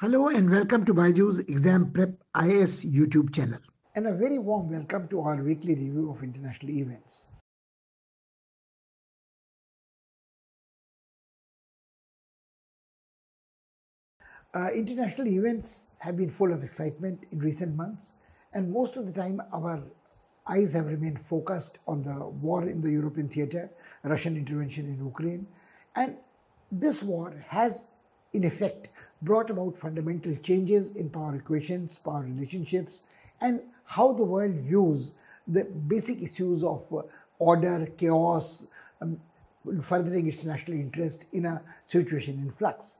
Hello and welcome to BYJU'S Exam Prep IAS YouTube channel. And a very warm welcome to our weekly review of international events. International events have been full of excitement in recent months, and most of the time our eyes have remained focused on the war in the European theatre, Russian intervention in Ukraine, and this war has in effect brought about fundamental changes in power equations, power relationships, and how the world views the basic issues of order, chaos, furthering its national interest in a situation in flux.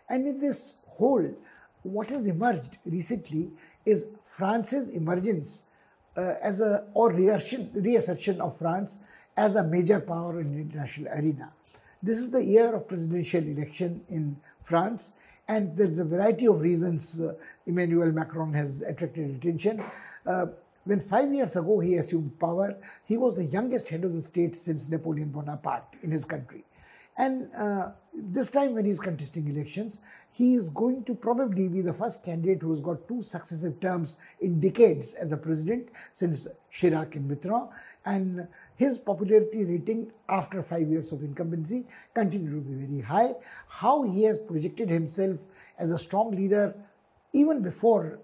And in this whole, what has emerged recently is France's emergence reassertion of France as a major power in the international arena. This is the year of presidential election in France, and there's a variety of reasons Emmanuel Macron has attracted attention. When 5 years ago he assumed power, he was the youngest head of the state since Napoleon Bonaparte in his country. And this time when he's contesting elections, he is going to probably be the first candidate who has got two successive terms in decades as a president since Chirac and Mitterrand. And his popularity rating after 5 years of incumbency continued to be very high. How he has projected himself as a strong leader even before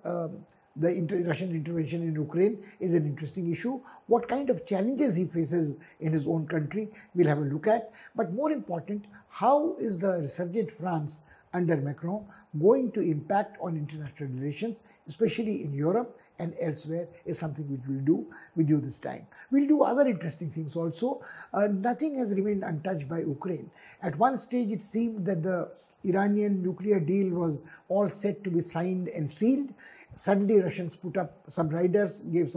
the Russian intervention in Ukraine is an interesting issue. What kind of challenges he faces in his own country, we'll have a look at. But more important, how is the resurgent France under Macron going to impact on international relations, especially in Europe and elsewhere, is something we will do with you this time. We'll do other interesting things also. Nothing has remained untouched by Ukraine. At one stage, it seemed that the Iranian nuclear deal was all set to be signed and sealed. Suddenly, Russians put up some riders, raised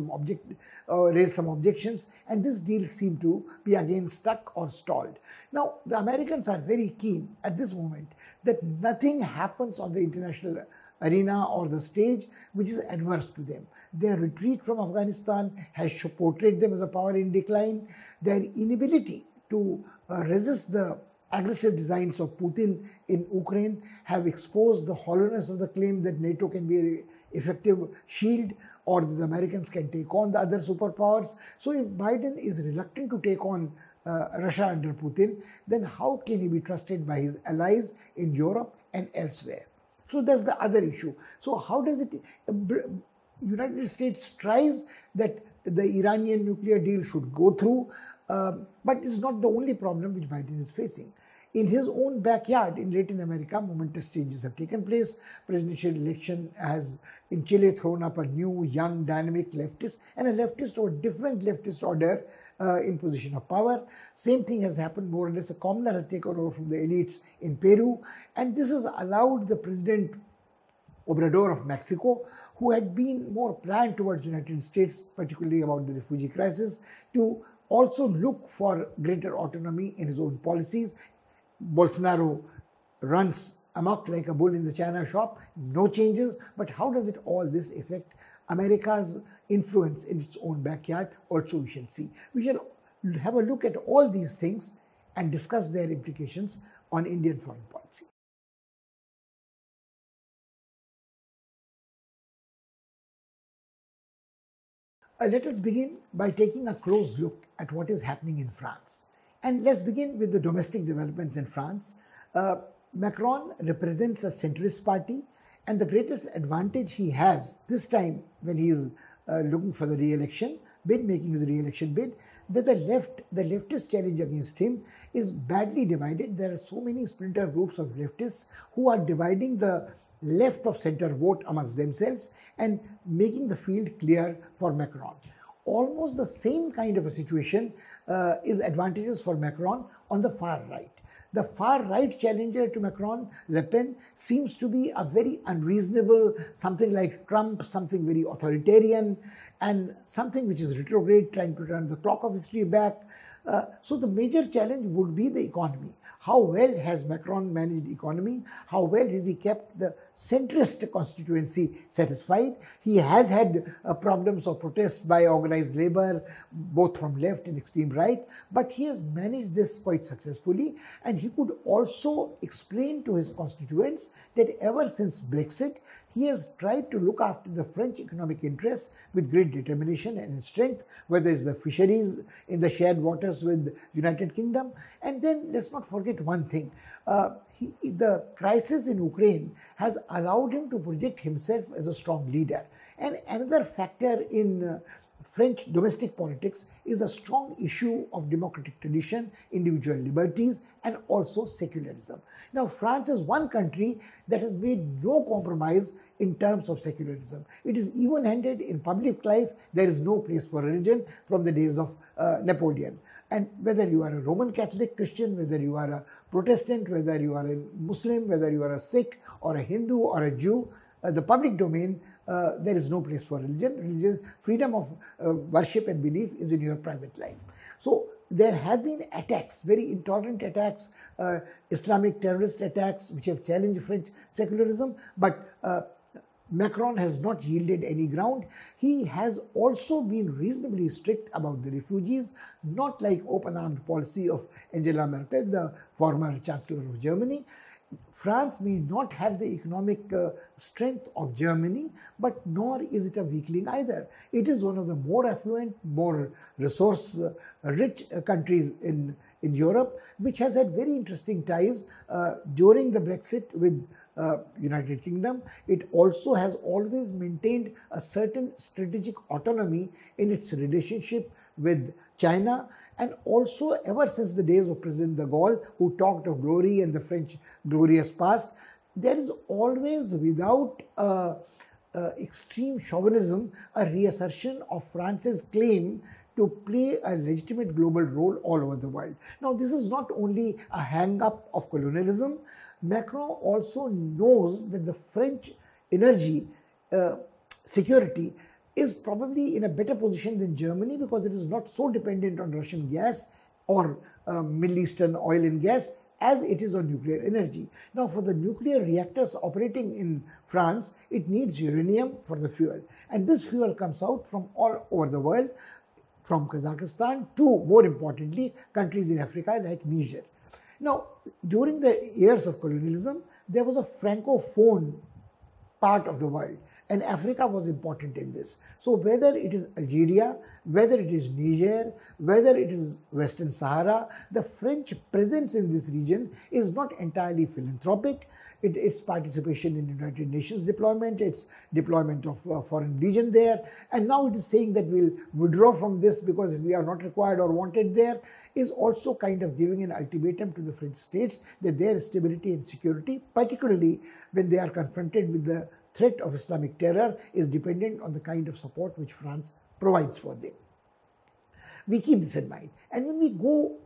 some objections, and this deal seemed to be again stuck or stalled. Now, the Americans are very keen at this moment that nothing happens on the international arena or the stage which is adverse to them. Their retreat from Afghanistan has portrayed them as a power in decline. Their inability to resist the aggressive designs of Putin in Ukraine have exposed the hollowness of the claim that NATO can be an effective shield or the Americans can take on the other superpowers. So if Biden is reluctant to take on Russia under Putin, then how can he be trusted by his allies in Europe and elsewhere? So that's the other issue. So how does it, United States tries that the Iranian nuclear deal should go through, but it's not the only problem which Biden is facing. In his own backyard in Latin America, momentous changes have taken place. Presidential election has in Chile thrown up a new, young, dynamic leftist and a leftist or different leftist order in position of power. Same thing has happened more or less. A commoner has taken over from the elites in Peru, and this has allowed the president Obrador of Mexico, who had been more planned towards the United States, particularly about the refugee crisis, to also look for greater autonomy in his own policies. Bolsonaro runs amok like a bull in the china shop, no changes, but how does it all this affect America's influence in its own backyard? Also we shall see. We shall have a look at all these things and discuss their implications on Indian foreign policy. Let us begin by taking a close look at what is happening in France. And let's begin with the domestic developments in France. Macron represents a centrist party, and the greatest advantage he has this time when he is looking for the re-election bid, making his re-election bid, that the leftist challenge against him is badly divided. There are so many splinter groups of leftists who are dividing the left of center vote amongst themselves and making the field clear for Macron. Almost the same kind of a situation is advantageous for Macron on the far right. The far right challenger to Macron, Le Pen, seems to be a very unreasonable, something like Trump, something very authoritarian, and something which is retrograde, trying to turn the clock of history back. So the major challenge would be the economy. How well has Macron managed economy? How well has he kept the centrist constituency satisfied? He has had problems of protests by organized labor, both from left and extreme right, but he has managed this quite successfully, and he could also explain to his constituents that ever since Brexit, he has tried to look after the French economic interests with great determination and strength, whether it's the fisheries in the shared waters with United Kingdom. And then let's not forget one thing. The crisis in Ukraine has allowed him to project himself as a strong leader. And another factor in French domestic politics is a strong issue of democratic tradition, individual liberties, and also secularism. Now, France is one country that has made no compromise in terms of secularism. It is even-handed in public life. There is no place for religion from the days of Napoleon. And whether you are a Roman Catholic Christian, whether you are a Protestant, whether you are a Muslim, whether you are a Sikh or a Hindu or a Jew, the public domain, there is no place for religion. Religious freedom of worship and belief is in your private life. So there have been attacks, very intolerant attacks, Islamic terrorist attacks, which have challenged French secularism, but Macron has not yielded any ground. He has also been reasonably strict about the refugees, not like open-armed policy of Angela Merkel, the former Chancellor of Germany. France may not have the economic strength of Germany, but nor is it a weakling either. It is one of the more affluent, more resource-rich countries in Europe, which has had very interesting ties during the Brexit with United Kingdom. It also has always maintained a certain strategic autonomy in its relationship with China, and also ever since the days of President de Gaulle, who talked of glory and the French glorious past, there is always, without extreme chauvinism, a reassertion of France's claim to play a legitimate global role all over the world. Now, this is not only a hang-up of colonialism. Macron also knows that the French energy security is probably in a better position than Germany because it is not so dependent on Russian gas or Middle Eastern oil and gas as it is on nuclear energy. Now, for the nuclear reactors operating in France, it needs uranium for the fuel. And this fuel comes out from all over the world, from Kazakhstan to, more importantly, countries in Africa like Niger. Now, during the years of colonialism, there was a francophone part of the world, and Africa was important in this. So whether it is Algeria, whether it is Niger, whether it is Western Sahara, the French presence in this region is not entirely philanthropic. Its participation in United Nations deployment, its deployment of foreign legion there, and now it is saying that we'll withdraw from this because we are not required or wanted there, is also kind of giving an ultimatum to the French states that their stability and security, particularly when they are confronted with the threat of Islamic terror, is dependent on the kind of support which France provides for them. We keep this in mind. And when we go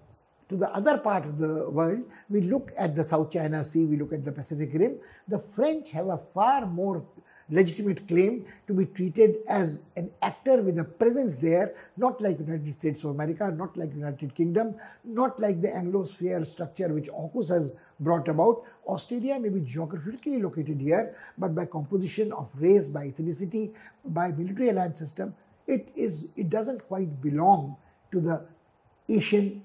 to the other part of the world, we look at the South China Sea, we look at the Pacific Rim, the French have a far more legitimate claim to be treated as an actor with a presence there, not like United States of America, not like United Kingdom, not like the Anglosphere structure which AUKUS has brought about. Australia may be geographically located here, but by composition of race, by ethnicity, by military alliance system, it doesn't quite belong to the Asian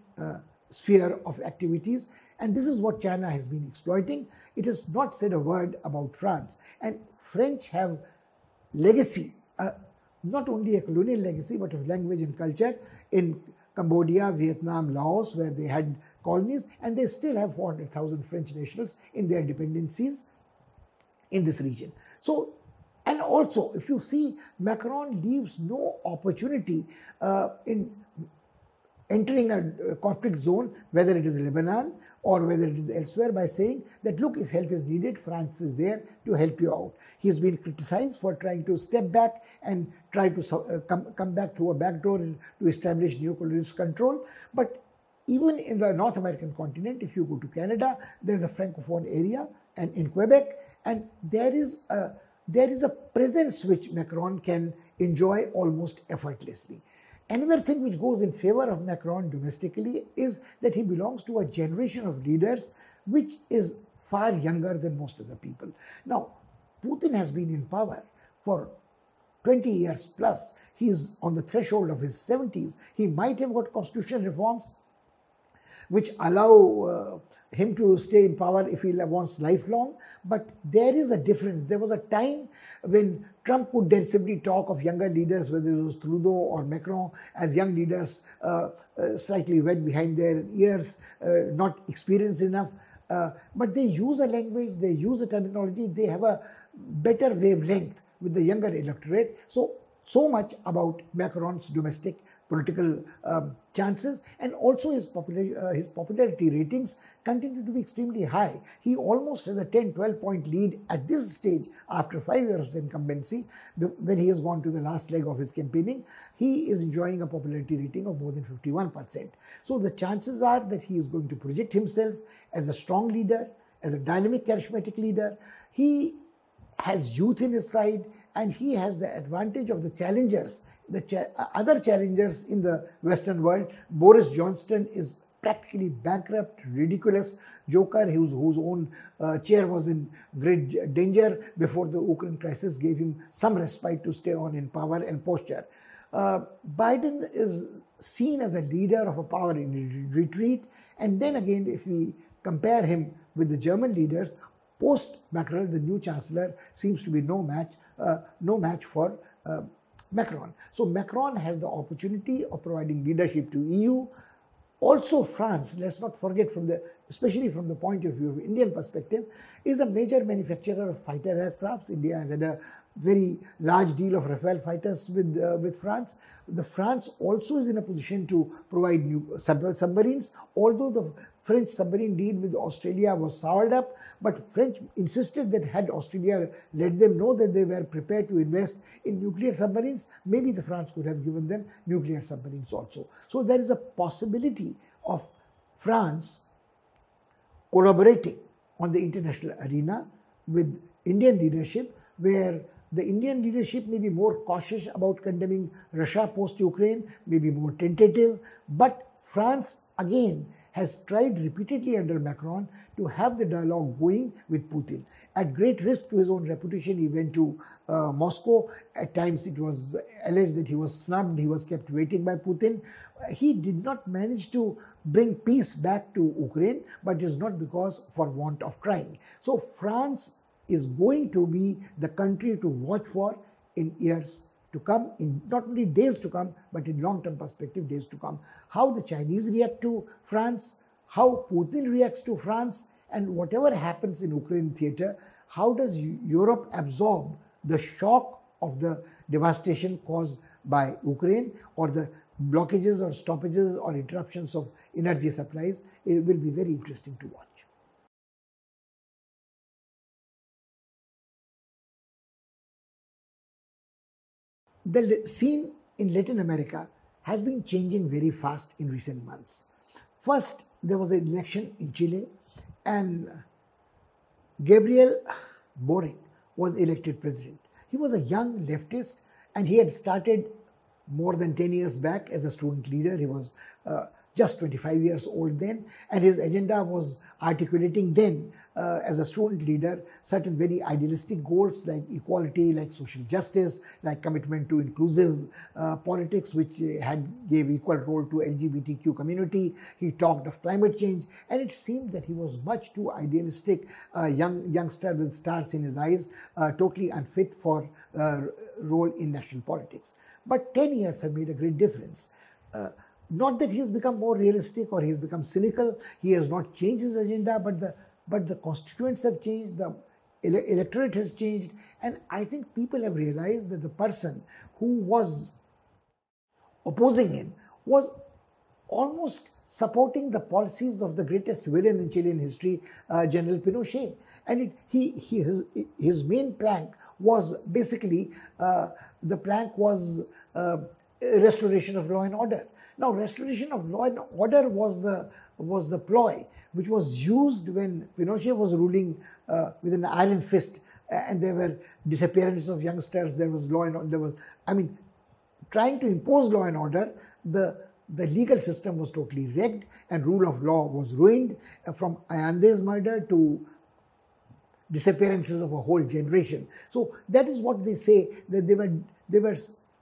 sphere of activities, and this is what China has been exploiting. It has not said a word about France, and French have legacy, not only a colonial legacy but of language and culture in Cambodia, Vietnam, Laos, where they had colonies, and they still have 400,000 French nationals in their dependencies in this region. So, and also, if you see, Macron leaves no opportunity in entering a conflict zone, whether it is Lebanon or whether it is elsewhere, by saying that, look, if help is needed, France is there to help you out. He has been criticized for trying to step back and try to come back through a back door to establish neocolonialist control. But even in the North American continent, if you go to Canada, there's a Francophone area, and in Quebec, and there is a presence which Macron can enjoy almost effortlessly. Another thing which goes in favor of Macron domestically is that he belongs to a generation of leaders which is far younger than most of the people. Now, Putin has been in power for 20 years plus. He is on the threshold of his 70s. He might have got constitutional reforms which allow him to stay in power if he wants lifelong. But there is a difference. There was a time when Trump would derisively talk of younger leaders, whether it was Trudeau or Macron, as young leaders slightly wet behind their ears, not experienced enough. But they use a language, they use a terminology, they have a better wavelength with the younger electorate. So much about Macron's domestic political chances, and also his popularity ratings continue to be extremely high. He almost has a 10-12 point lead at this stage after 5 years of incumbency. When he has gone to the last leg of his campaigning, he is enjoying a popularity rating of more than 51%. So the chances are that he is going to project himself as a strong leader, as a dynamic, charismatic leader. He has youth in his side, and he has the advantage of the challengers, other challengers in the Western world. Boris Johnson is practically bankrupt, ridiculous joker whose own chair was in great danger before the Ukraine crisis gave him some respite to stay on in power and posture. Biden is seen as a leader of a power in retreat, and then again, if we compare him with the German leaders, post-Macron, the new chancellor seems to be no match for Macron. So Macron has the opportunity of providing leadership to EU. Also France, let's not forget, especially from the point of view of Indian perspective, is a major manufacturer of fighter aircrafts. India has had a very large deal of Rafale fighters with France. The France also is in a position to provide new submarines, although the French submarine deal with Australia was soured up, but French insisted that had Australia let them know that they were prepared to invest in nuclear submarines, maybe the France could have given them nuclear submarines also. So there is a possibility of France collaborating on the international arena with Indian leadership, where the Indian leadership may be more cautious about condemning Russia post-Ukraine, may be more tentative, but France again has tried repeatedly under Macron to have the dialogue going with Putin. At great risk to his own reputation, he went to Moscow. At times it was alleged that he was snubbed, he was kept waiting by Putin. He did not manage to bring peace back to Ukraine, but it is not because for want of trying. So France is going to be the country to watch for in years to come, in not only days to come, but in long-term perspective, days to come. How the Chinese react to France, how Putin reacts to France, and whatever happens in Ukraine theater, how does Europe absorb the shock of the devastation caused by Ukraine, or the blockages or stoppages or interruptions of energy supplies? It will be very interesting to watch. The scene in Latin America has been changing very fast in recent months. First, there was an election in Chile, and Gabriel Boric was elected president. He was a young leftist, and he had started more than 10 years back as a student leader. He was just 25 years old then, and his agenda was articulating then as a student leader certain very idealistic goals like equality, like social justice, like commitment to inclusive politics, which gave equal role to LGBTQ community. He talked of climate change, and it seemed that he was much too idealistic, youngster with stars in his eyes, totally unfit for role in national politics. But 10 years have made a great difference. Not that he has become more realistic or he has become cynical. He has not changed his agenda, but the constituents have changed, the electorate has changed, and I think people have realized that the person who was opposing him was almost supporting the policies of the greatest villain in Chilean history, General Pinochet. And his main plank was basically, the plank was restoration of law and order. Now, restoration of law and order was the ploy which was used when Pinochet was ruling with an iron fist, and there were disappearances of youngsters. There was law and order. trying to impose law and order, the legal system was totally rigged and rule of law was ruined, from Allende's murder to disappearances of a whole generation. So that is what they say, that they were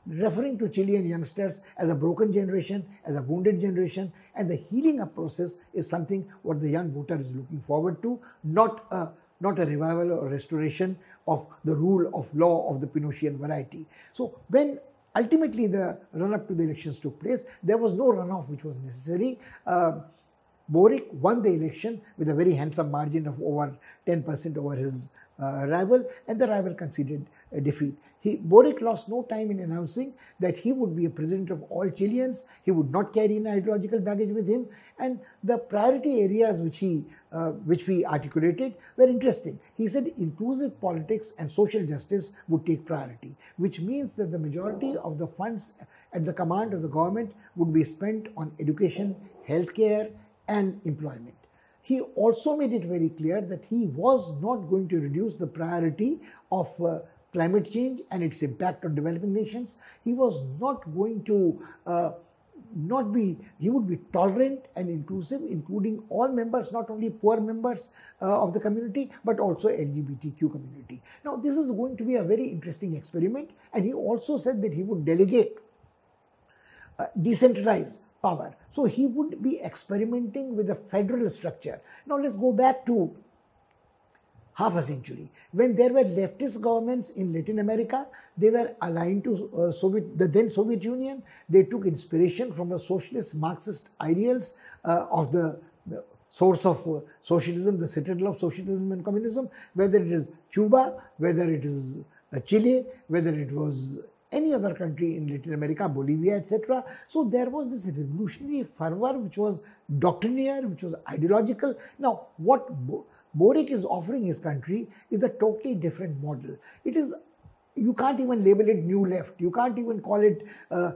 referring to Chilean youngsters as a broken generation, as a wounded generation, and the healing up process is something what the young voter is looking forward to, not a revival or restoration of the rule of law of the Pinochetan variety. So when ultimately the run-up to the elections took place, there was no runoff which was necessary. Boric won the election with a very handsome margin of over 10% over his rival, and the rival conceded a defeat. Boric lost no time in announcing that he would be a president of all Chileans. He would not carry an ideological baggage with him, and the priority areas which we articulated were interesting. He said inclusive politics and social justice would take priority, which means that the majority of the funds at the command of the government would be spent on education, healthcare, and employment. He also made it very clear that he was not going to reduce the priority of climate change and its impact on developing nations. He was not going to he would be tolerant and inclusive, including all members, not only poor members of the community, but also LGBTQ community. Now, this is going to be a very interesting experiment, and he also said that he would delegate, decentralize power. So he would be experimenting with a federal structure. Now let's go back to half a century. When there were leftist governments in Latin America, they were aligned to the then Soviet Union. They took inspiration from the socialist Marxist ideals of the source of socialism, the citadel of socialism and communism, whether it is Cuba, whether it is Chile, whether it was any other country in Latin America, Bolivia, etc. So there was this revolutionary fervor which was doctrinaire, which was ideological. Now, what Boric is offering his country is a totally different model. It is, you can't even label it new left. You can't even call it a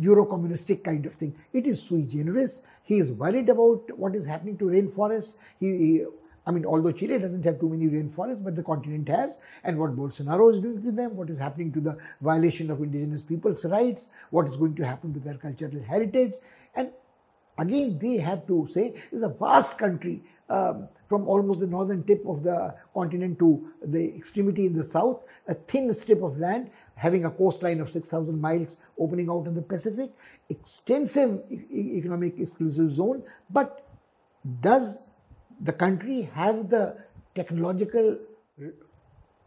Euro-communistic kind of thing. It is sui generis. He is worried about what is happening to rainforests. I mean, although Chile doesn't have too many rainforests, but the continent has, and what Bolsonaro is doing to them, what is happening to the violation of indigenous people's rights, what is going to happen to their cultural heritage. And again, they have to say, it's a vast country from almost the northern tip of the continent to the extremity in the south, a thin strip of land having a coastline of 6,000 miles opening out in the Pacific, extensive economic exclusive zone, but does the country have the technological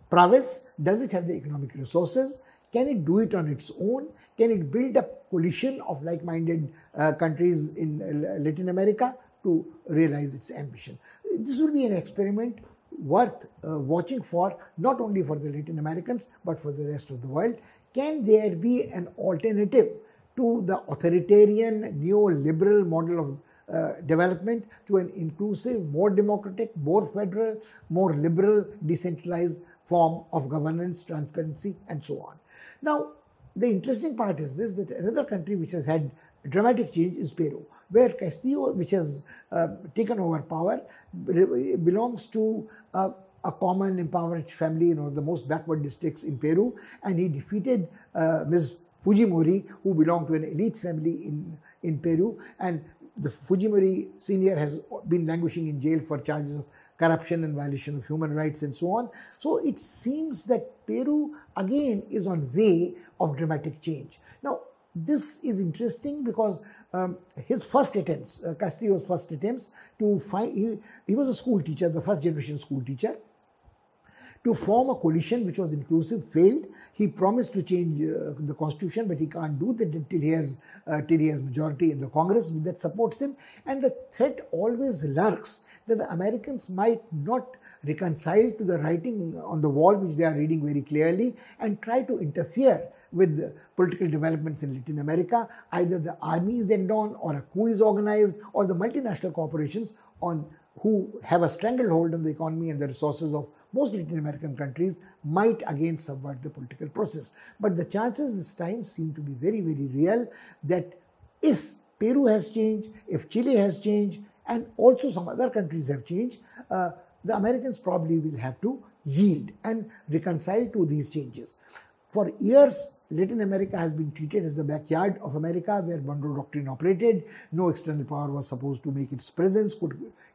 prowess? Does it have the economic resources? Can it do it on its own? Can it build a coalition of like-minded countries in Latin America to realize its ambition? This will be an experiment worth watching for, not only for the Latin Americans, but for the rest of the world. Can there be an alternative to the authoritarian neoliberal model of development to an inclusive, more democratic, more federal, more liberal, decentralized form of governance, transparency, and so on? Now, the interesting part is this, that another country which has had dramatic change is Peru, where Castillo, which has taken over power, belongs to a common impoverished family in one of the most backward districts in Peru, and he defeated Ms. Fujimori, who belonged to an elite family in Peru, and the Fujimori senior has been languishing in jail for charges of corruption and violation of human rights and so on. So it seems that Peru again is on way of dramatic change. Now, this is interesting because his first attempts, Castillo's first attempts to find, he was a school teacher, the first generation school teacher, to form a coalition which was inclusive failed. He promised to change the constitution, but he can't do that until he has majority in the Congress that supports him. And the threat always lurks that the Americans might not reconcile to the writing on the wall, which they are reading very clearly, and try to interfere with the political developments in Latin America. Either the army is egged on, or a coup is organized, or the multinational corporations who have a stranglehold on the economy and the resources of most Latin American countries might again subvert the political process. But the chances this time seem to be very, very real that if Peru has changed, if Chile has changed, and also some other countries have changed, the Americans probably will have to yield and reconcile to these changes. For years, Latin America has been treated as the backyard of America, where Monroe Doctrine operated. No external power was supposed to make its presence.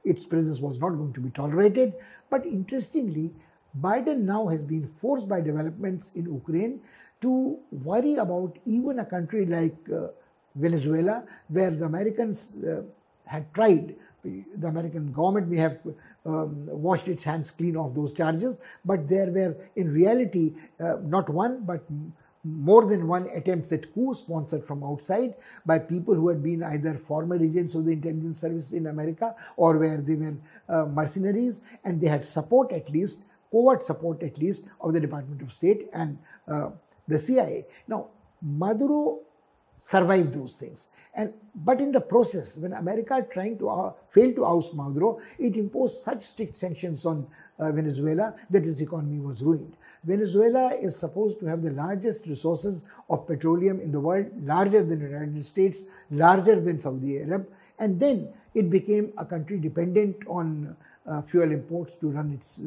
Its presence was not going to be tolerated. But interestingly, Biden now has been forced by developments in Ukraine to worry about even a country like Venezuela, where the Americans had tried. The American government may have washed its hands clean of those charges, but there were in reality not one but more than one attempts at coup sponsored from outside by people who had been either former agents of the intelligence service in America or where they were mercenaries, and they had support, at least covert support at least, of the Department of State and the CIA. Now, Maduro survived those things. But in the process, when America failed to oust Maduro, it imposed such strict sanctions on Venezuela that its economy was ruined. Venezuela is supposed to have the largest resources of petroleum in the world, larger than the United States, larger than Saudi Arabia, and then it became a country dependent on fuel imports to run its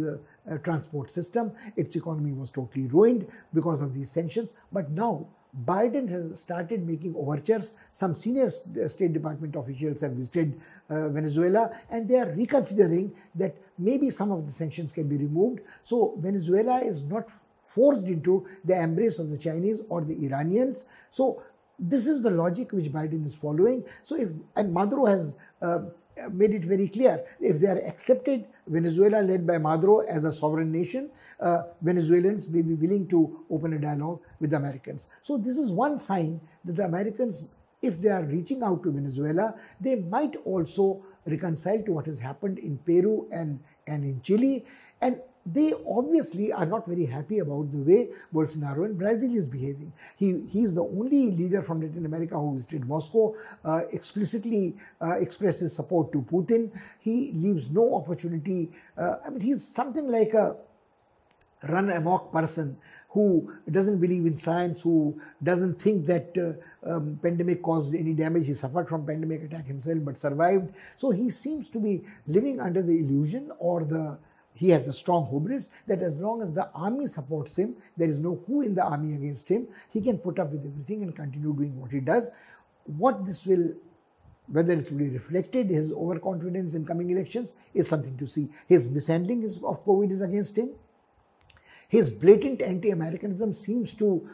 transport system. Its economy was totally ruined because of these sanctions. But now Biden has started making overtures. Some senior State Department officials have visited Venezuela, and they are reconsidering that maybe some of the sanctions can be removed. So Venezuela is not forced into the embrace of the Chinese or the Iranians. So this is the logic which Biden is following. So and Maduro has made it very clear, if they are accepted, Venezuela led by Maduro as a sovereign nation, Venezuelans may be willing to open a dialogue with the Americans. So this is one sign that the Americans, if they are reaching out to Venezuela, they might also reconcile to what has happened in Peru and in Chile. And they obviously are not very happy about the way Bolsonaro in Brazil is behaving. He is the only leader from Latin America who visited Moscow, explicitly expresses support to Putin. He leaves no opportunity. I mean, he's something like a run-amok person who doesn't believe in science, who doesn't think that pandemic caused any damage. He suffered from pandemic attack himself but survived. So he seems to be living under the illusion, or he has a strong hubris that as long as the army supports him, there is no coup in the army against him, he can put up with everything and continue doing what he does. Whether it will be reflected, his overconfidence in coming elections, is something to see. His mishandling of COVID is against him. His blatant anti-Americanism seems to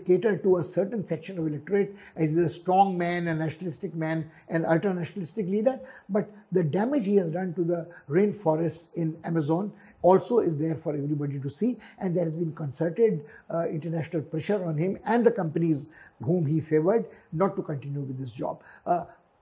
cater to a certain section of electorate as a strong man, a nationalistic man, an ultra-nationalistic leader. But the damage he has done to the rainforests in Amazon also is there for everybody to see. And there has been concerted international pressure on him and the companies whom he favored not to continue with this job.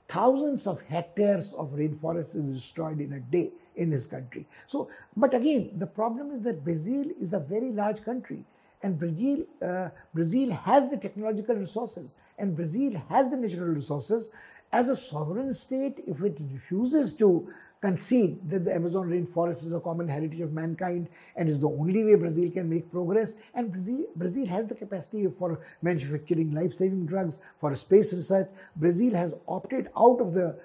Thousands of hectares of rainforest is destroyed in a day in this country. So, but again, the problem is that Brazil is a very large country. And Brazil has the technological resources, and Brazil has the natural resources. As a sovereign state, if it refuses to concede that the Amazon rainforest is a common heritage of mankind and is the only way Brazil can make progress, and Brazil has the capacity for manufacturing life-saving drugs, for space research. Brazil has opted out of the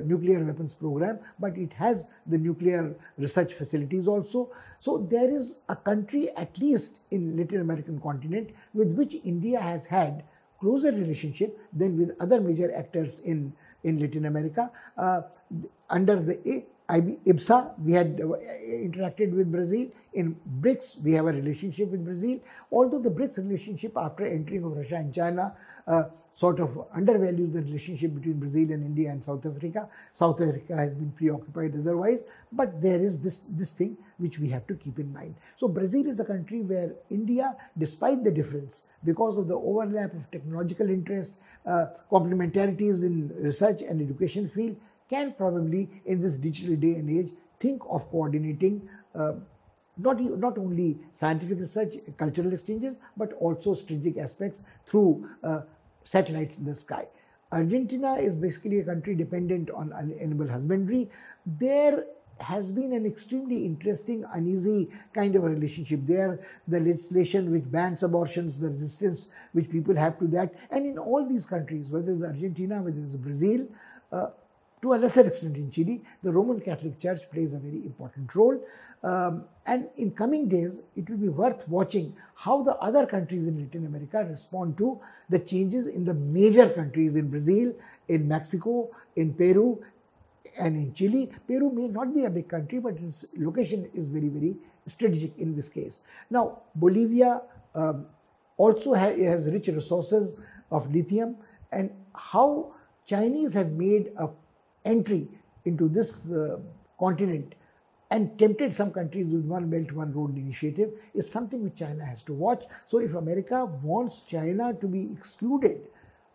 nuclear weapons program, but it has the nuclear research facilities also. So there is a country, at least in Latin American continent, with which India has had closer relationship than with other major actors in Latin America. Under the IBSA, we had interacted with Brazil. In BRICS, we have a relationship with Brazil. Although the BRICS relationship after entering of Russia and China sort of undervalues the relationship between Brazil and India and South Africa. South Africa has been preoccupied otherwise, but there is this thing which we have to keep in mind. So Brazil is a country where India, despite the difference, because of the overlap of technological interest, complementarities in research and education field, can probably in this digital day and age think of coordinating not only scientific research, cultural exchanges, but also strategic aspects through satellites in the sky. Argentina is basically a country dependent on animal husbandry. There has been an extremely interesting, uneasy kind of a relationship there. The legislation which bans abortions, the resistance which people have to that. And in all these countries, whether it's Argentina, whether it's Brazil, to a lesser extent in Chile, the Roman Catholic Church plays a very important role. And in coming days, it will be worth watching how the other countries in Latin America respond to the changes in the major countries in Brazil, in Mexico, in Peru, and in Chile. Peru may not be a big country, but its location is very, very strategic in this case. Now, Bolivia also has rich resources of lithium, and how Chinese have made an entry into this continent and tempted some countries with One Belt, One Road initiative is something which China has to watch. So if America wants China to be excluded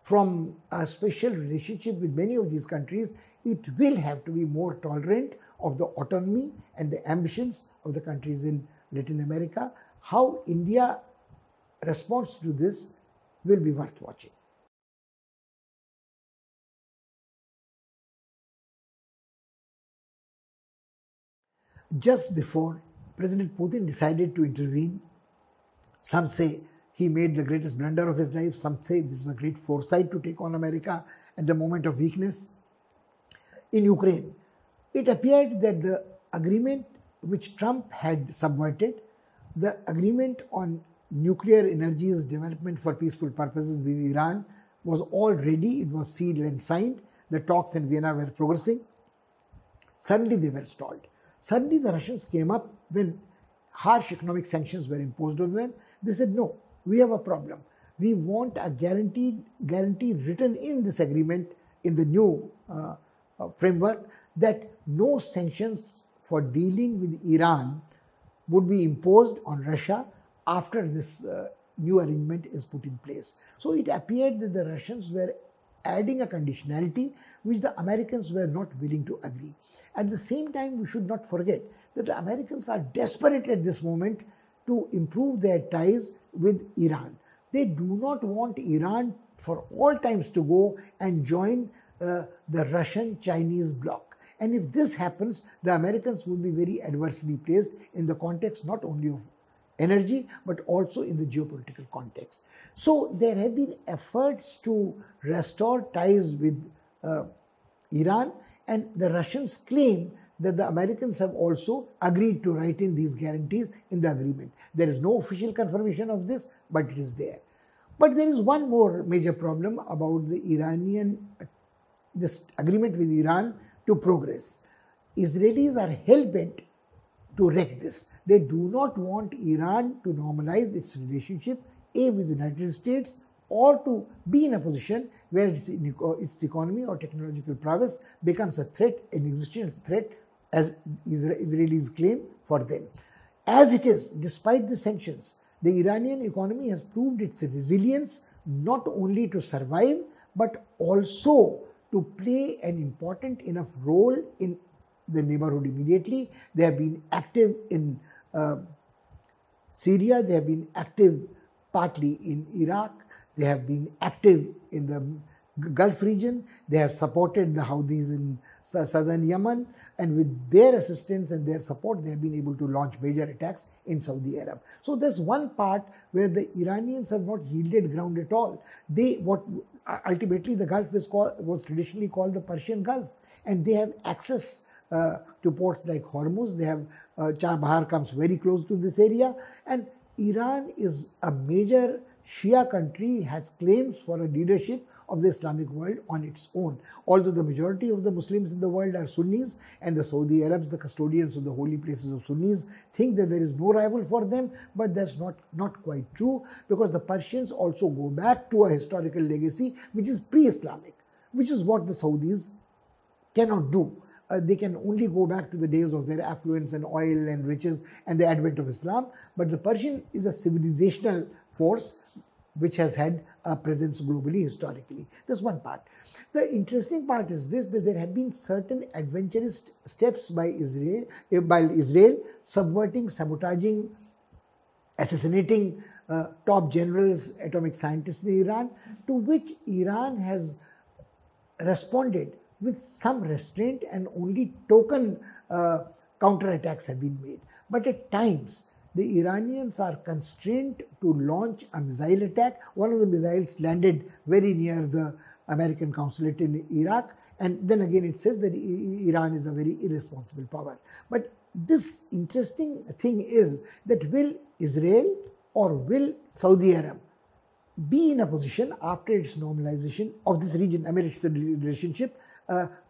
from a special relationship with many of these countries, it will have to be more tolerant of the autonomy and the ambitions of the countries in Latin America. How India responds to this will be worth watching. Just before President Putin decided to intervene, some say he made the greatest blunder of his life, some say this was a great foresight to take on America at the moment of weakness. In Ukraine, it appeared that the agreement which Trump had subverted, the agreement on nuclear energy's development for peaceful purposes with Iran, was all ready, it was sealed and signed, the talks in Vienna were progressing. Suddenly they were stalled. Suddenly the Russians came up when harsh economic sanctions were imposed on them. They said, no, we have a problem. We want a guarantee written in this agreement in the new framework that no sanctions for dealing with Iran would be imposed on Russia after this new arrangement is put in place. So it appeared that the Russians were adding a conditionality which the Americans were not willing to agree. At the same time, we should not forget that the Americans are desperate at this moment to improve their ties with Iran. They do not want Iran for all times to go and join the Russian-Chinese bloc. And if this happens, the Americans will be very adversely placed in the context not only of energy, but also in the geopolitical context. So there have been efforts to restore ties with Iran, and the Russians claim that the Americans have also agreed to write in these guarantees in the agreement. There is no official confirmation of this, but it is there. But there is one more major problem about this agreement with Iran to progress. Israelis are hell-bent to wreck this. They do not want Iran to normalize its relationship with the United States or to be in a position where its economy or technological prowess becomes a threat, an existential threat, as Israelis claim for them. As it is, despite the sanctions, the Iranian economy has proved its resilience not only to survive but also to play an important enough role in the neighborhood immediately. They have been active in Syria, they have been active partly in Iraq, they have been active in the Gulf region, they have supported the Houthis in southern Yemen, and with their assistance and their support, they have been able to launch major attacks in Saudi Arabia. So there's one part where the Iranians have not yielded ground at all. Ultimately the Gulf was traditionally called the Persian Gulf, and they have access to ports like Hormuz. They have Chabahar comes very close to this area, and Iran is a major Shia country, has claims for a leadership of the Islamic world on its own. Although the majority of the Muslims in the world are Sunnis, and the Saudi Arabs, the custodians of the holy places of Sunnis, think that there is no rival for them, but that's not quite true, because the Persians also go back to a historical legacy which is pre-Islamic, which is what the Saudis cannot do. They can only go back to the days of their affluence and oil and riches and the advent of Islam. But the Persian is a civilizational force which has had a presence globally historically. That's one part. The interesting part is this, that there have been certain adventurous steps by Israel subverting, sabotaging, assassinating top generals, atomic scientists in Iran, to which Iran has responded with some restraint, and only token counterattacks have been made. But at times, the Iranians are constrained to launch a missile attack. One of the missiles landed very near the American consulate in Iraq. And then again it says that Iran is a very irresponsible power. But this interesting thing is that will Israel or will Saudi Arab be in a position after its normalization of this region, Emirates relationship,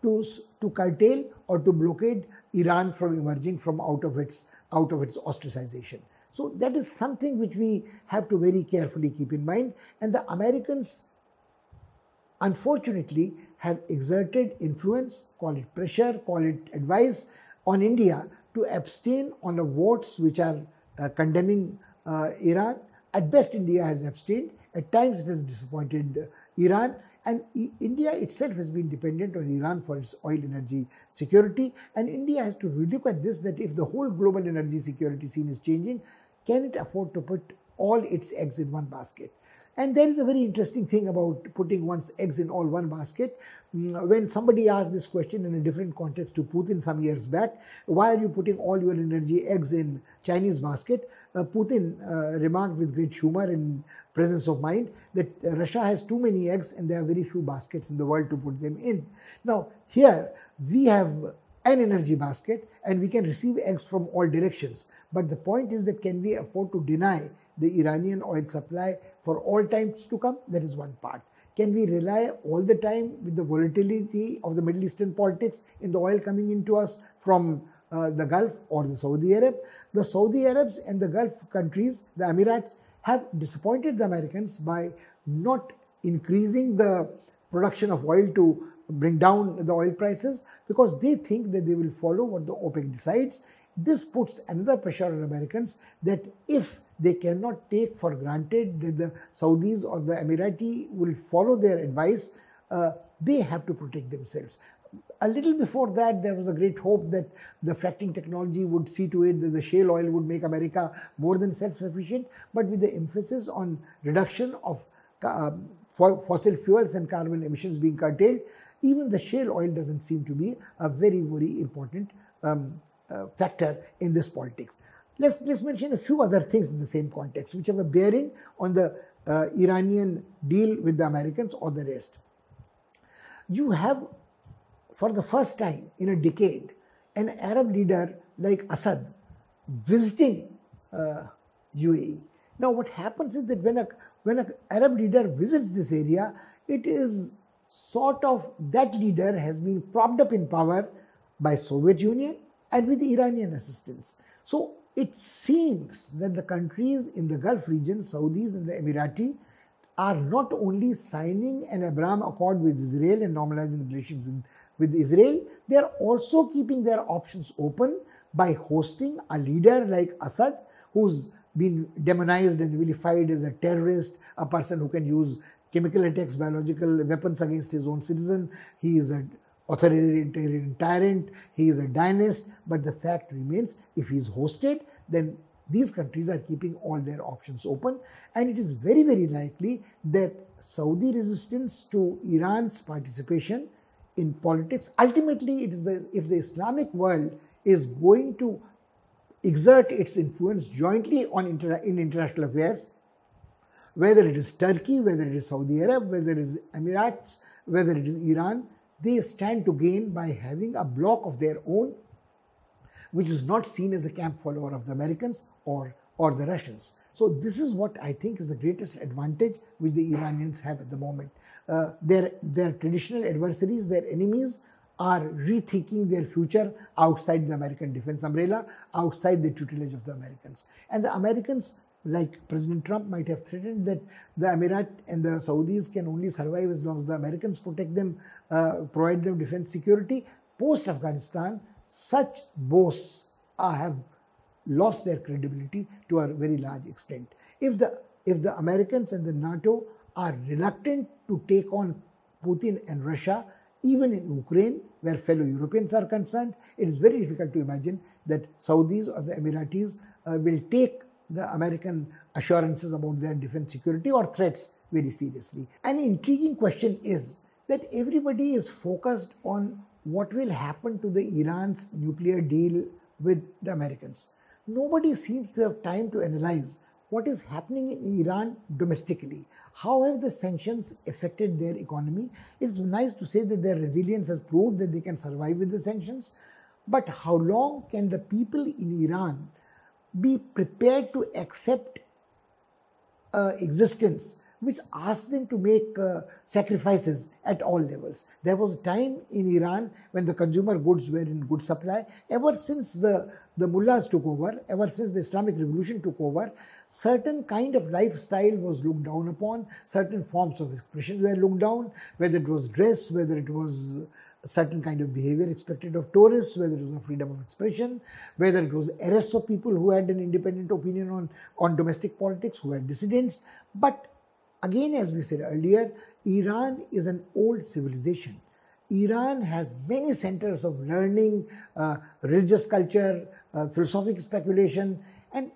to curtail or to blockade Iran from emerging from out of its ostracization. So that is something which we have to very carefully keep in mind. And the Americans, unfortunately, have exerted influence, call it pressure, call it advice, on India to abstain on the votes which are condemning Iran. At best, India has abstained. At times, it has disappointed Iran. And India itself has been dependent on Iran for its oil energy security. And India has to relook at this, that if the whole global energy security scene is changing, can it afford to put all its eggs in one basket? And there is a very interesting thing about putting one's eggs in all one basket. When somebody asked this question in a different context to Putin some years back, why are you putting all your energy eggs in Chinese basket? Putin remarked with great humor and presence of mind that Russia has too many eggs and there are very few baskets in the world to put them in. Now, here we have an energy basket and we can receive eggs from all directions. But the point is that can we afford to deny the Iranian oil supply for all times to come? That is one part. Can we rely all the time with the volatility of the Middle Eastern politics in the oil coming into us from the Gulf or the Saudi Arab? The Saudi Arabs and the Gulf countries, the Emirates, have disappointed the Americans by not increasing the production of oil to bring down the oil prices, because they think that they will follow what the OPEC decides. This puts another pressure on Americans that if they cannot take for granted that the Saudis or the Emirati will follow their advice, they have to protect themselves. A little before that, there was a great hope that the fracking technology would see to it that the shale oil would make America more than self-sufficient. But with the emphasis on reduction of fossil fuels and carbon emissions being curtailed, even the shale oil doesn't seem to be a very, very important factor in this politics. Let's mention a few other things in the same context which have a bearing on the Iranian deal with the Americans or the rest. You have, for the first time in a decade, an Arab leader like Assad visiting UAE. Now what happens is that when an Arab leader visits this area, it is sort of that leader has been propped up in power by Soviet Union and with Iranian assistance. So it seems that the countries in the Gulf region, Saudis and the Emirati, are not only signing an Abraham Accord with Israel and normalizing relations with Israel, they are also keeping their options open by hosting a leader like Assad, who's been demonized and vilified as a terrorist, a person who can use chemical attacks, biological weapons against his own citizen. He is an authoritarian tyrant, he is a dynast, but the fact remains, if he is hosted, then these countries are keeping all their options open, and it is very, very likely that Saudi resistance to Iran's participation in politics, ultimately it is if the Islamic world is going to exert its influence jointly on in international affairs, whether it is Turkey, whether it is Saudi Arabia, whether it is Emirates, whether it is Iran, they stand to gain by having a bloc of their own, which is not seen as a camp follower of the Americans or the Russians. So this is what I think is the greatest advantage which the Iranians have at the moment. Their traditional adversaries, their enemies, are rethinking their future outside the American defense umbrella, outside the tutelage of the Americans. And the Americans, like President Trump might have threatened that the Emirat and the Saudis can only survive as long as the Americans protect them, provide them defense security. Post-Afghanistan, such boasts have lost their credibility to a very large extent. If the Americans and the NATO are reluctant to take on Putin and Russia, even in Ukraine, where fellow Europeans are concerned, it is very difficult to imagine that Saudis or the Emiratis will take the American assurances about their defense security or threats very seriously. An intriguing question is that everybody is focused on what will happen to the Iran's nuclear deal with the Americans. Nobody seems to have time to analyze what is happening in Iran domestically. How have the sanctions affected their economy? It's nice to say that their resilience has proved that they can survive with the sanctions, but how long can the people in Iran be prepared to accept existence which asks them to make sacrifices at all levels? There was a time in Iran when the consumer goods were in good supply. Ever since the mullahs took over, ever since the Islamic Revolution took over, certain kind of lifestyle was looked down upon, certain forms of expression were looked down, whether it was dress, whether it was a certain kind of behavior expected of tourists, whether it was a freedom of expression, whether it was arrests of people who had an independent opinion on domestic politics, who were dissidents. But again, as we said earlier, Iran is an old civilization. Iran has many centers of learning, religious culture, philosophical speculation, and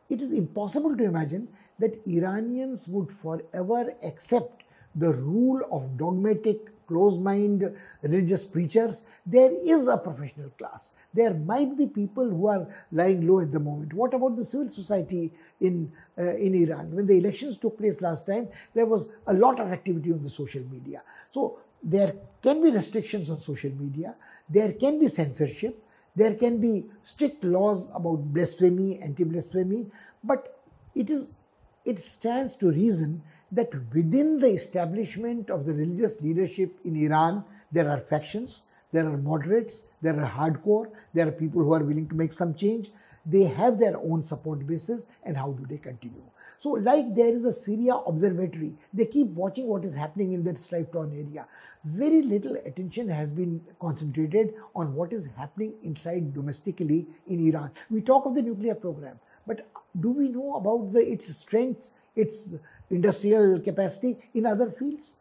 it is impossible to imagine that Iranians would forever accept the rule of dogmatic, close-minded religious preachers. There is a professional class. There might be people who are lying low at the moment. What about the civil society in Iran? When the elections took place last time, there was a lot of activity on the social media. So there can be restrictions on social media. There can be censorship. There can be strict laws about blasphemy, anti-blasphemy. But it stands to reason that within the establishment of the religious leadership in Iran, there are factions, there are moderates, there are hardcore, there are people who are willing to make some change. They have their own support bases, and how do they continue? So like there is a Syria observatory, they keep watching what is happening in that strife-torn area. Very little attention has been concentrated on what is happening inside domestically in Iran. We talk of the nuclear program, but do we know about its strengths, its industrial capacity in other fields?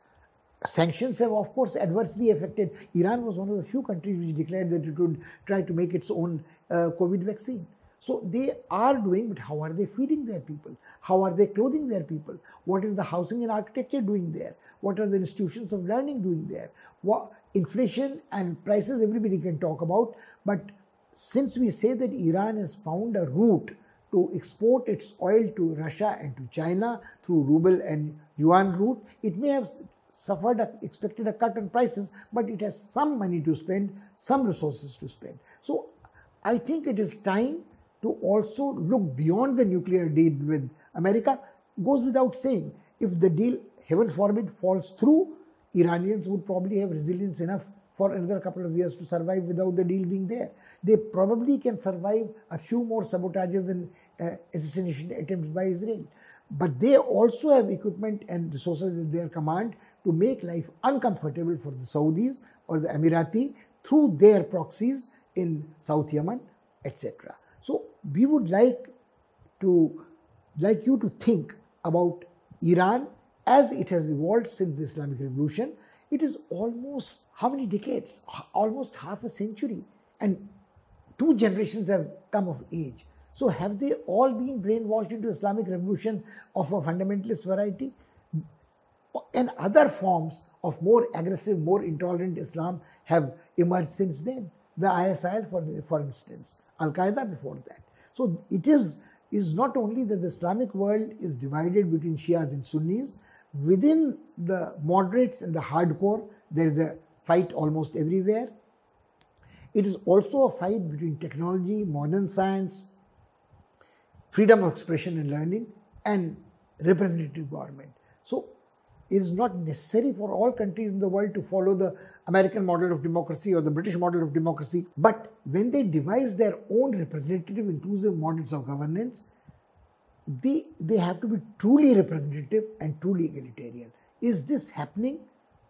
Sanctions have, of course, adversely affected. Iran was one of the few countries which declared that it would try to make its own COVID vaccine. So they are doing, but how are they feeding their people? How are they clothing their people? What is the housing and architecture doing there? What are the institutions of learning doing there? What, inflation and prices everybody can talk about, but since we say that Iran has found a route to export its oil to Russia and to China through ruble and yuan route, it may have expected a cut on prices, but it has some money to spend, some resources to spend. So I think it is time to also look beyond the nuclear deal with America. Goes without saying, if the deal, heaven forbid, falls through, Iranians would probably have resilience enough for another couple of years to survive without the deal being there. They probably can survive a few more sabotages and assassination attempts by Israel. But they also have equipment and resources at their command to make life uncomfortable for the Saudis or the Emirati through their proxies in South Yemen, etc. So we would like you to think about Iran as it has evolved since the Islamic Revolution. It is almost how many decades? Almost half a century, and 2 generations have come of age. So have they all been brainwashed into Islamic Revolution of a fundamentalist variety? And other forms of more aggressive, more intolerant Islam have emerged since then. The ISIL, for instance, Al-Qaeda before that. So it is not only that the Islamic world is divided between Shias and Sunnis. Within the moderates and the hardcore, there is a fight almost everywhere. It is also a fight between technology, modern science, freedom of expression and learning, and representative government. So it is not necessary for all countries in the world to follow the American model of democracy or the British model of democracy. But when they devise their own representative, inclusive models of governance, they have to be truly representative and truly egalitarian. Is this happening?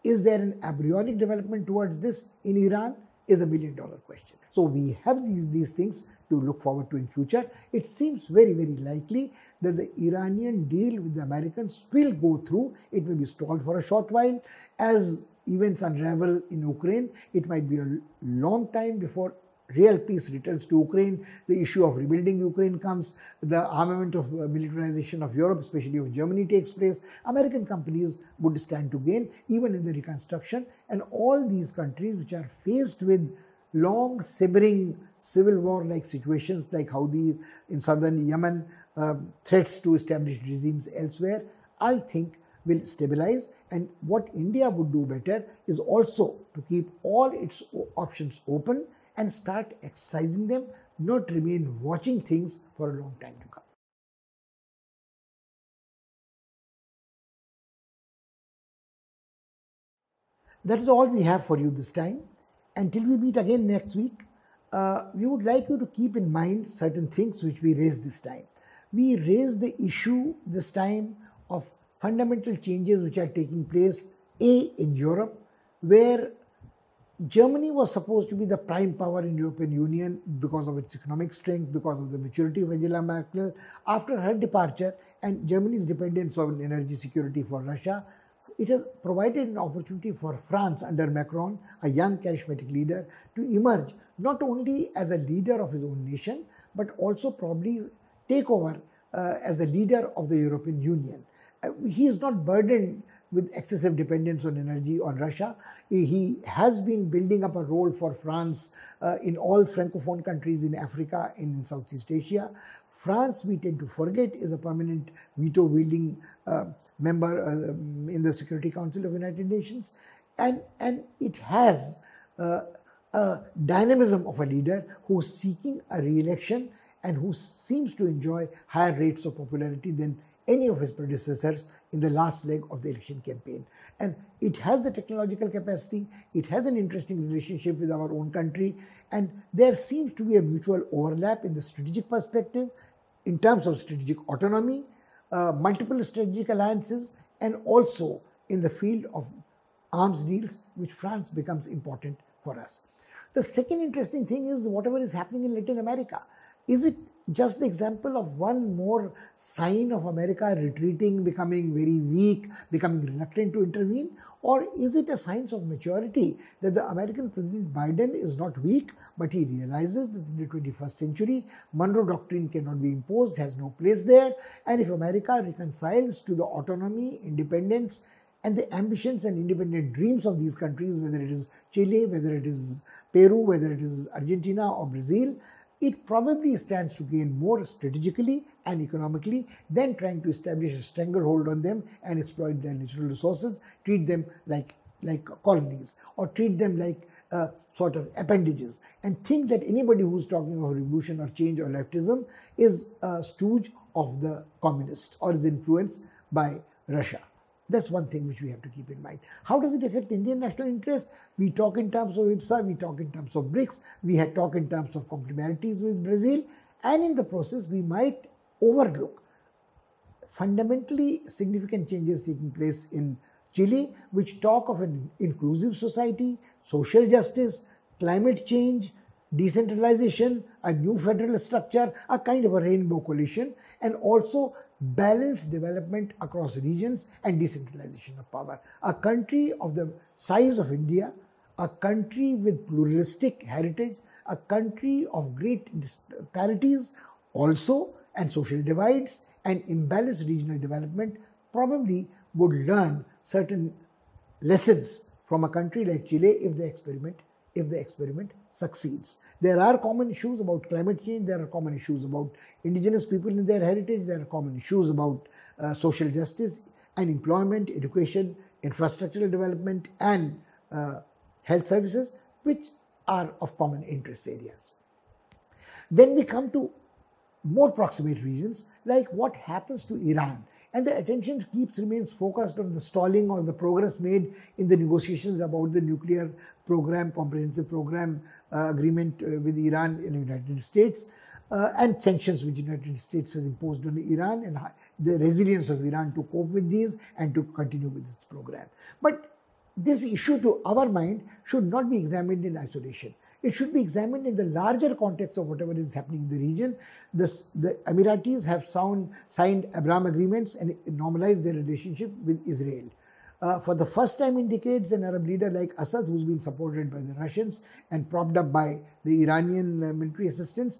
Is there an embryonic development towards this in Iran? Is a $1 million question. So we have these things to look forward to in future. It seems very, very likely that the Iranian deal with the Americans will go through. It may be stalled for a short while. As events unravel in Ukraine, it might be a long time before real peace returns to Ukraine. The issue of rebuilding Ukraine comes. The armament of militarization of Europe, especially of Germany, takes place. American companies would stand to gain even in the reconstruction. And all these countries which are faced with long simmering civil war-like situations like Houthi in southern Yemen, threats to established regimes elsewhere, I think will stabilize. And what India would do better is also to keep all its options open and start exercising them, not remain watching things for a long time to come. That is all we have for you this time. Until we meet again next week, we would like you to keep in mind certain things which we raised this time. We raised the issue this time of fundamental changes which are taking place, in Europe, where Germany was supposed to be the prime power in European Union because of its economic strength, because of the maturity of Angela Merkel. After her departure and Germany's dependence on energy security for Russia, it has provided an opportunity for France under Macron, a young charismatic leader, to emerge not only as a leader of his own nation, but also probably take over as a leader of the European Union. He is not burdened with excessive dependence on energy on Russia. He has been building up a role for France in all Francophone countries in Africa and in Southeast Asia. France, we tend to forget, is a permanent veto-wielding member in the Security Council of United Nations, and it has a dynamism of a leader who's seeking a re-election and who seems to enjoy higher rates of popularity than any of his predecessors in the last leg of the election campaign. And it has the technological capacity, it has an interesting relationship with our own country, and there seems to be a mutual overlap in the strategic perspective, in terms of strategic autonomy, multiple strategic alliances, and also in the field of arms deals, which France becomes important for us. The second interesting thing is whatever is happening in Latin America. Is it just the example of one more sign of America retreating, becoming very weak, becoming reluctant to intervene? Or is it a sign of maturity that the American President Biden is not weak, but he realizes that in the 21st century, Monroe Doctrine cannot be imposed, has no place there, and if America reconciles to the autonomy, independence, and the ambitions and independent dreams of these countries, whether it is Chile, whether it is Peru, whether it is Argentina or Brazil, it probably stands to gain more strategically and economically than trying to establish a stranglehold on them and exploit their natural resources, treat them like colonies, or treat them like sort of appendages, and think that anybody who's talking of revolution or change or leftism is a stooge of the communists or is influenced by Russia. That's one thing which we have to keep in mind. How does it affect Indian national interest? We talk in terms of IPSA, we talk in terms of BRICS, we talk in terms of complementarities with Brazil, and in the process we might overlook fundamentally significant changes taking place in Chile, which talk of an inclusive society, social justice, climate change, decentralization, a new federal structure, a kind of a rainbow coalition, and also balanced development across regions and decentralization of power. A country of the size of India, a country with pluralistic heritage, a country of great disparities also, and social divides and imbalanced regional development, probably would learn certain lessons from a country like Chile if the experiment succeeds. There are common issues about climate change, there are common issues about indigenous people in their heritage, there are common issues about social justice and employment, education, infrastructural development, and health services, which are of common interest areas. Then we come to more proximate regions, like what happens to Iran. And the attention remains focused on the stalling or the progress made in the negotiations about the nuclear program, comprehensive program agreement with Iran in the United States, and sanctions which the United States has imposed on Iran, and the resilience of Iran to cope with these and to continue with this program. But this issue, to our mind, should not be examined in isolation. It should be examined in the larger context of whatever is happening in the region. The Emiratis have signed Abraham agreements and normalized their relationship with Israel. For the first time in decades, an Arab leader like Assad, who's been supported by the Russians and propped up by the Iranian military assistance,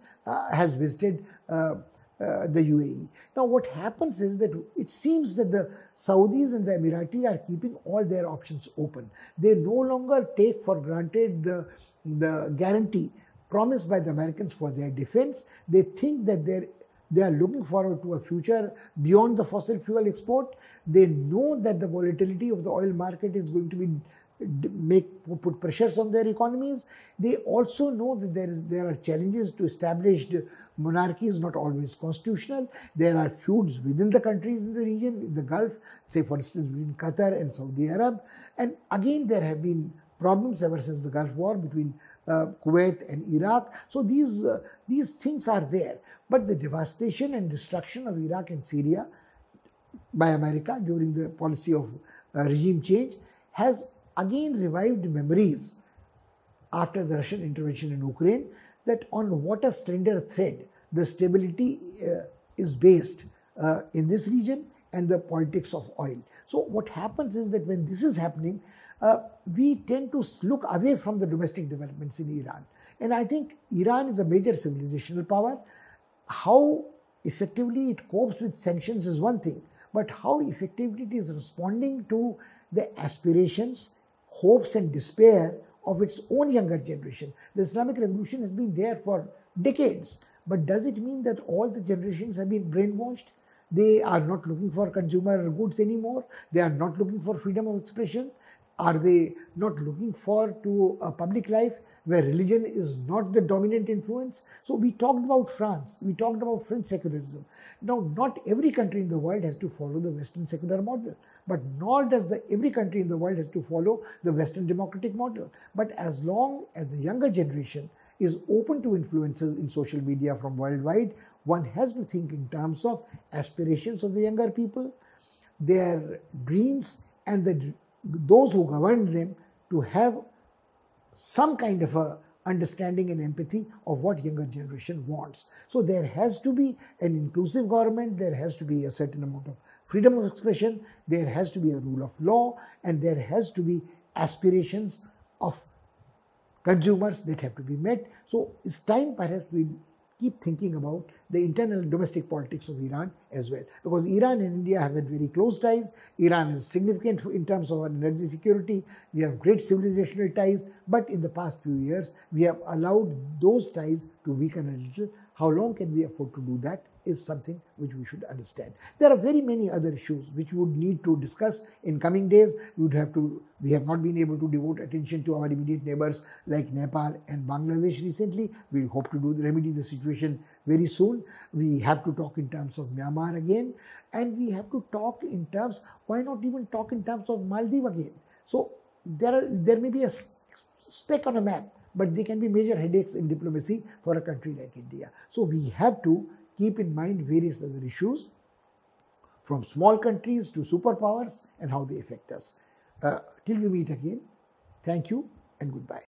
has visited the UAE. Now what happens is that it seems that the Saudis and the Emiratis are keeping all their options open. They no longer take for granted the guarantee promised by the Americans for their defense. They think that their They are looking forward to a future beyond the fossil fuel export. They know that the volatility of the oil market is going to be put pressures on their economies. They also know that there are challenges to established monarchies, not always constitutional. There are feuds within the countries in the region, in the Gulf, say for instance between Qatar and Saudi Arab. And again there have been problems ever since the Gulf War between Kuwait and Iraq. So these things are there. But the devastation and destruction of Iraq and Syria by America during the policy of regime change has again revived memories after the Russian intervention in Ukraine, that on what a slender thread the stability is based in this region and the politics of oil. So what happens is that when this is happening, we tend to look away from the domestic developments in Iran. And I think Iran is a major civilizational power. How effectively it copes with sanctions is one thing, but how effectively it is responding to the aspirations, hopes and despair of its own younger generation. The Islamic Revolution has been there for decades, but does it mean that all the generations have been brainwashed? They are not looking for consumer goods anymore. They are not looking for freedom of expression. Are they not looking to a public life where religion is not the dominant influence? So we talked about France, we talked about French secularism. Now, not every country in the world has to follow the Western secular model, but nor does every country in the world has to follow the Western democratic model. But as long as the younger generation is open to influences in social media from worldwide, one has to think in terms of aspirations of the younger people, their dreams, and those who govern them to have some kind of a understanding and empathy of what younger generation wants. So there has to be an inclusive government, there has to be a certain amount of freedom of expression, there has to be a rule of law, and there has to be aspirations of consumers that have to be met. So it's time perhaps we keep thinking about the internal domestic politics of Iran as well. Because Iran and India have had very close ties. Iran is significant in terms of our energy security. We have great civilizational ties. But in the past few years, we have allowed those ties to weaken a little. How long can we afford to do that is something which we should understand. There are very many other issues which we would need to discuss in coming days. We have not been able to devote attention to our immediate neighbors like Nepal and Bangladesh recently. We hope to remedy the situation very soon. We have to talk in terms of Myanmar again, and we have to talk in terms, why not even talk in terms of Maldives again? So there may be a speck on a map, but they can be major headaches in diplomacy for a country like India. So we have to keep in mind various other issues, from small countries to superpowers, and how they affect us. Till we meet again, thank you and goodbye.